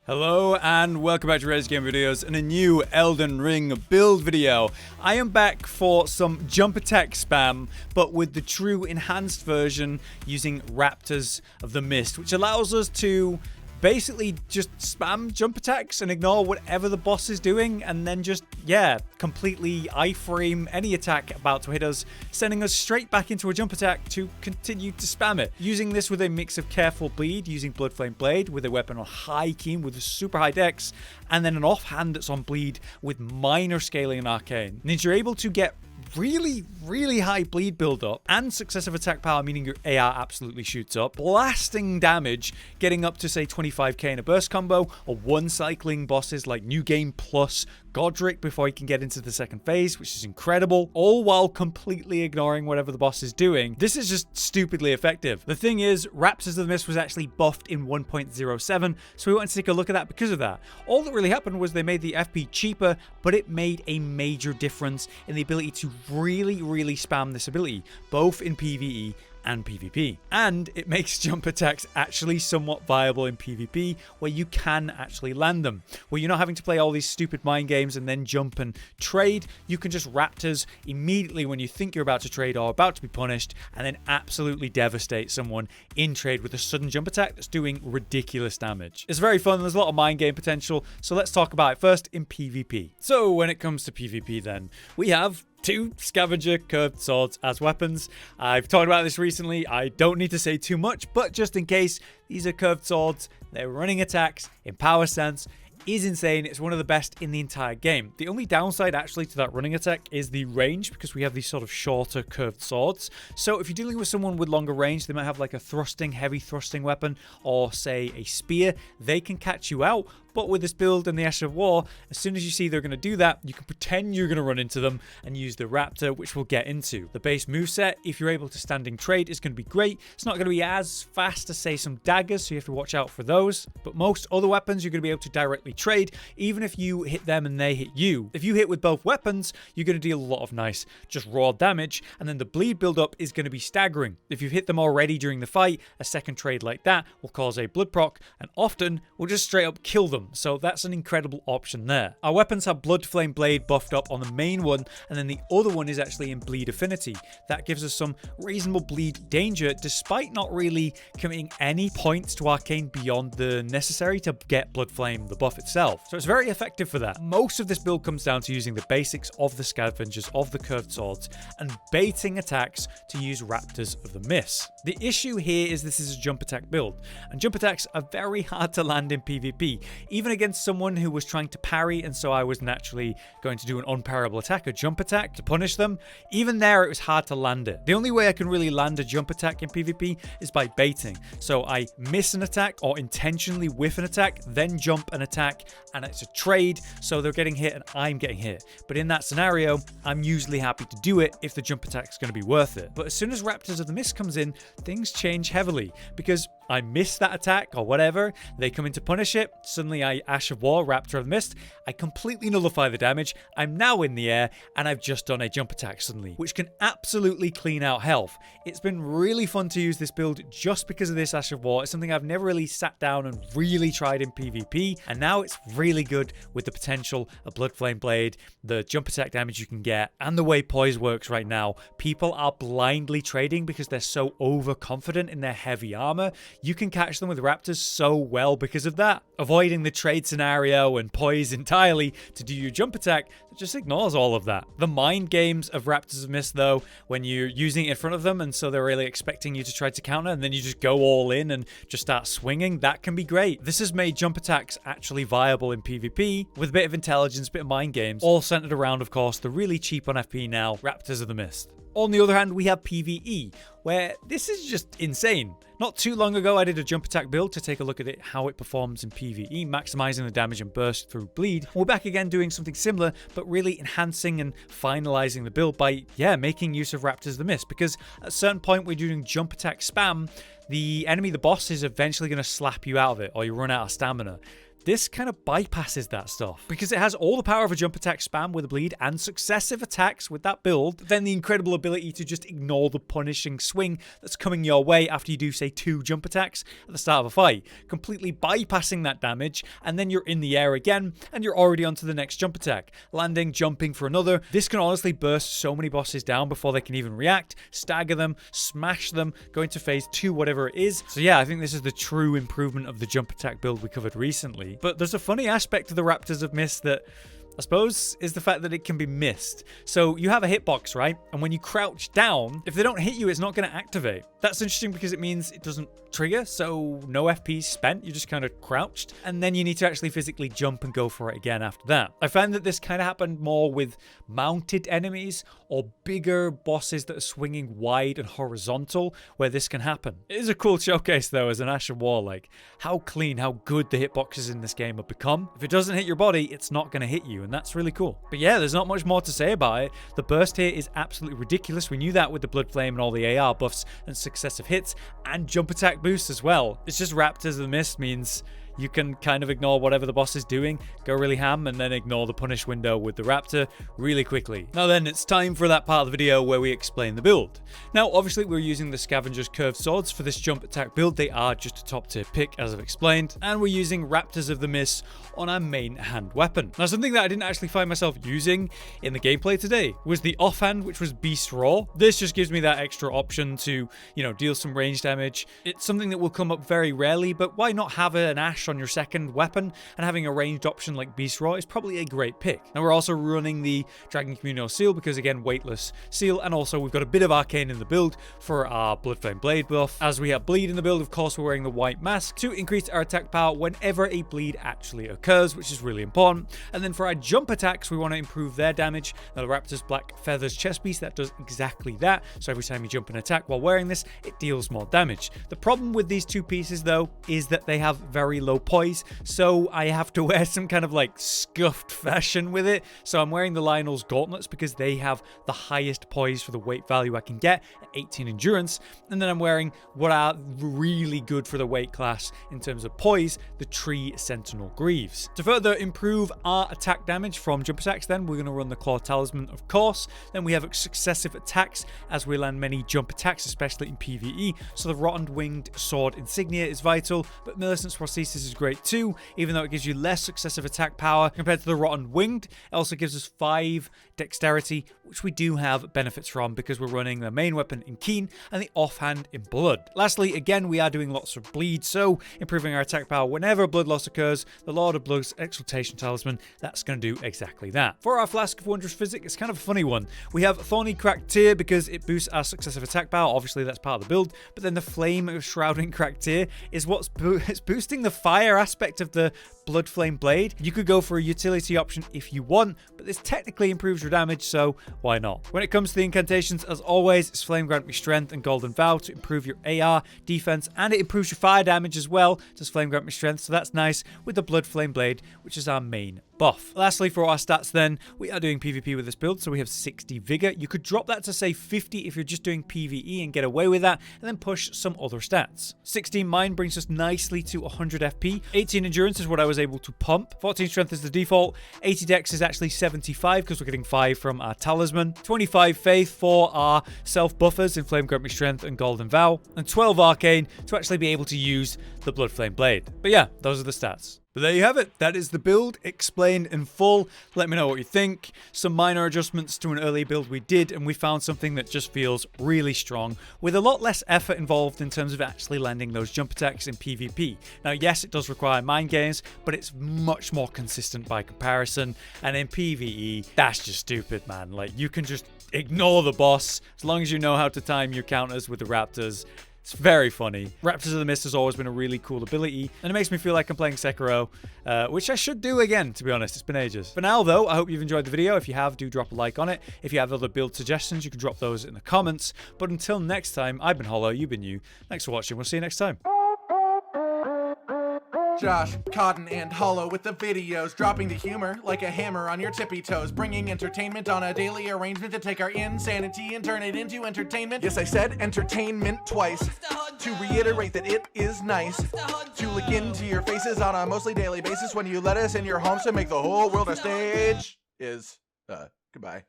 Hello and welcome back to RageGamingVideos and a new Elden Ring build video. I am back for some jump attack spam, but with the true enhanced version using Raptors of the Mist, which allows us to basically just spam jump attacks and ignore whatever the boss is doing, and then just, completely iframe any attack about to hit us, sending us straight back into a jump attack to continue to spam it. Using this with a mix of careful bleed, using Bloodflame blade with a weapon on high keen with a super high dex, and then an offhand that's on bleed with minor scaling and arcane. Means you're able to get really high bleed build-up and successive attack power, meaning your AR absolutely shoots up, blasting damage, getting up to say 25k in a burst combo, or one cycling bosses like New Game Plus Godric before he can get into the second phase, which is incredible, all while completely ignoring whatever the boss is doing. This is just stupidly effective. The thing is, Raptors of the Mist was actually buffed in 1.07, so we wanted to take a look at that because of that. All that really happened was they made the FP cheaper, but it made a major difference in the ability to really spam this ability, both in PvE and PvP. And it makes jump attacks actually somewhat viable in PvP, where you can actually land them, where you're not having to play all these stupid mind games and then jump and trade. You can just Raptors immediately when you think you're about to trade or about to be punished, and then absolutely devastate someone in trade with a sudden jump attack that's doing ridiculous damage. It's very fun. There's a lot of mind game potential, so let's talk about it first in PvP. So when it comes to PvP then, we have two scavenger curved swords as weapons. I've talked about this recently. I don't need to say too much, but just in case, these are curved swords. They're running attacks in power sense. Is insane. It's one of the best in the entire game. The only downside actually to that running attack is the range, because we have these sort of shorter curved swords. So if you're dealing with someone with longer range, they might have like a heavy thrusting weapon, or say a spear. They can catch you out. But with this build and the Ash of War, as soon as you see they're going to do that, you can pretend you're going to run into them and use the Raptor, which we'll get into. The base moveset, if you're able to standing trade, is going to be great. It's not going to be as fast as, say, some daggers, so you have to watch out for those. But most other weapons, you're going to be able to directly trade, even if you hit them and they hit you. If you hit with both weapons, you're going to deal a lot of nice, just raw damage, and then the bleed build-up is going to be staggering. If you've hit them already during the fight, a second trade like that will cause a blood proc, and often will just straight up kill them. So that's an incredible option there. Our weapons have Bloodflame blade buffed up on the main one, and then the other one is actually in bleed affinity. That gives us some reasonable bleed danger, despite not really committing any points to arcane beyond the necessary to get Bloodflame the buff itself. So it's very effective for that. Most of this build comes down to using the basics of the scavengers of the curved swords and baiting attacks to use Raptors of the Mist. The issue here is this is a jump attack build, and jump attacks are very hard to land in PvP, even against someone who was trying to parry, and so I was naturally going to do an unparryable attack, a jump attack, to punish them. Even there, it was hard to land it. The only way I can really land a jump attack in PvP is by baiting. So I miss an attack or intentionally whiff an attack, then jump an attack, and it's a trade, so they're getting hit and I'm getting hit. But in that scenario, I'm usually happy to do it if the jump attack is going to be worth it. But as soon as Raptors of the Mist comes in, things change heavily, because I miss that attack or whatever, they come in to punish it, suddenly I Ash of War, Raptor of the Mist, I completely nullify the damage, I'm now in the air, and I've just done a jump attack suddenly, which can absolutely clean out health. It's been really fun to use this build just because of this Ash of War. It's something I've never really sat down and really tried in PvP, and now it's really good with the potential of Bloodflame blade, the jump attack damage you can get, and the way poise works right now. People are blindly trading because they're so overconfident in their heavy armor. You can catch them with Raptors so well because of that, avoiding the trade scenario and poise entirely to do your jump attack that just ignores all of that. The mind games of Raptors of Mist, though, when you're using it in front of them and so they're really expecting you to try to counter and then you just go all in and just start swinging, that can be great. This has made jump attacks actually viable in PvP with a bit of intelligence, a bit of mind games, all centered around, of course, the really cheap on FP now, Raptors of the Mist. On the other hand, we have PvE, where this is just insane. Not too long ago, I did a jump attack build to take a look at it, how it performs in PvE, maximizing the damage and burst through bleed. We're back again doing something similar, but really enhancing and finalizing the build by, making use of Raptors of the Mist, because at a certain point we're doing jump attack spam, the enemy, the boss, is eventually going to slap you out of it, or you run out of stamina. this kind of bypasses that stuff because it has all the power of a jump attack spam with a bleed and successive attacks with that build, but then the incredible ability to just ignore the punishing swing that's coming your way after you do, say, 2 jump attacks at the start of a fight, completely bypassing that damage, and then you're in the air again and you're already onto the next jump attack, landing, jumping for another. This can honestly burst so many bosses down before they can even react, stagger them, smash them, go into phase 2, whatever it is. So yeah, I think this is the true improvement of the jump attack build we covered recently. But there's a funny aspect to the Raptors of Mist that I suppose is the fact that it can be missed. So you have a hitbox, right? And when you crouch down, if they don't hit you, it's not going to activate. That's interesting because it means it doesn't trigger, so no FP spent, you're just kind of crouched, and then you need to actually physically jump and go for it again after that. I found that this kind of happened more with mounted enemies or bigger bosses that are swinging wide and horizontal, where this can happen. It is a cool showcase though as an Asher War, like how clean, how good the hitboxes in this game have become. If it doesn't hit your body, it's not going to hit you, and that's really cool. But yeah, there's not much more to say about it. The burst here is absolutely ridiculous. We knew that with the Bloodflame and all the AR buffs and successive hits and jump attack boosts as well. It's just Raptors of the Mist means you can kind of ignore whatever the boss is doing, go really ham, and then ignore the punish window with the Raptor really quickly. Now then, it's time for that part of the video where we explain the build. Now, obviously, we're using the Scavenger's Curved Swords for this jump attack build. They are just a top tier pick, as I've explained, and we're using Raptors of the Mist on our main hand weapon. Now, something that I didn't actually find myself using in the gameplay today was the offhand, which was Beast Raw. This just gives me that extra option to, deal some range damage. It's something that will come up very rarely, but why not have an Ash on your second weapon, and having a ranged option like Beast Raw is probably a great pick. Now we're also running the Dragon Communal Seal because, again, weightless seal, and also we've got a bit of arcane in the build for our Bloodflame Blade buff. As we have bleed in the build, of course, we're wearing the White Mask to increase our attack power whenever a bleed actually occurs, which is really important. And then for our jump attacks, we want to improve their damage. Now the Raptor's Black Feathers chest piece, that does exactly that. So every time you jump and attack while wearing this, it deals more damage. The problem with these two pieces though is that they have very low poise, so I have to wear some kind of like scuffed fashion with it. So I'm wearing the Lionel's gauntlets because they have the highest poise for the weight value I can get at 18 endurance, and then I'm wearing what are really good for the weight class in terms of poise, the Tree Sentinel Greaves. To further improve our attack damage from jump attacks, then we're going to run the Claw Talisman, of course. Then we have successive attacks as we land many jump attacks, especially in PvE. So the Rotten Winged Sword Insignia is vital, but Millicent's Prosthesis is great too, even though it gives you less successive attack power compared to the Rotten Winged. It also gives us 5 dexterity, which we do have benefits from because we're running the main weapon in Keen and the offhand in Blood. Lastly, again, we are doing lots of bleed, so improving our attack power whenever blood loss occurs. The Lord of Blood's Exultation Talisman, that's going to do exactly that. For our Flask of Wondrous Physic, it's kind of a funny one. We have Thorny Cracked Tear because it boosts our successive attack power. Obviously, that's part of the build, but then the Flame of Shrouding Cracked Tear is what's it's boosting the fire aspect of the Bloodflame Blade. You could go for a utility option if you want, but this technically improves your damage, so why not? When it comes to the incantations, as always, it's Flame Grant Me Strength and Golden Vow to improve your AR, defense, and it improves your fire damage as well. Does Flame Grant Me Strength, so that's nice with the Bloodflame Blade, which is our main buff. Lastly, for our stats then, we are doing PvP with this build, so we have 60 Vigor. You could drop that to say 50 if you're just doing PvE and get away with that, and then push some other stats. 16 Mind brings us nicely to 100 FP. 18 Endurance is what I was able to pump. 14 Strength is the default. 80 Dex is actually 75 because we're getting 5 from our Talisman. 25 Faith for our self-buffers in Flame Grant Me Strength and Golden Vow. And 12 Arcane to actually be able to use the Bloodflame Blade. But yeah, those are the stats. But there you have it. That is the build explained in full. Let me know what you think. Some minor adjustments to an early build we did, and we found something that just feels really strong with a lot less effort involved in terms of actually landing those jump attacks in PvP. Now, yes, it does require mind games, but it's much more consistent by comparison. And in PvE, that's just stupid, man. Like, you can just ignore the boss as long as you know how to time your counters with the Raptors. It's very funny. Raptors of the Mist has always been a really cool ability, and it makes me feel like I'm playing Sekiro, which I should do again, to be honest. It's been ages. For now, though, I hope you've enjoyed the video. If you have, do drop a like on it. If you have other build suggestions, you can drop those in the comments. But until next time, I've been Hollow, you've been you. Thanks for watching. We'll see you next time. Josh, Cotton, and Hollow with the videos, dropping the humor like a hammer on your tippy toes, bringing entertainment on a daily arrangement to take our insanity and turn it into entertainment. Yes, I said entertainment twice, to reiterate that it is nice to look into your faces on a mostly daily basis when you let us in your homes to make the whole world a stage. Goodbye.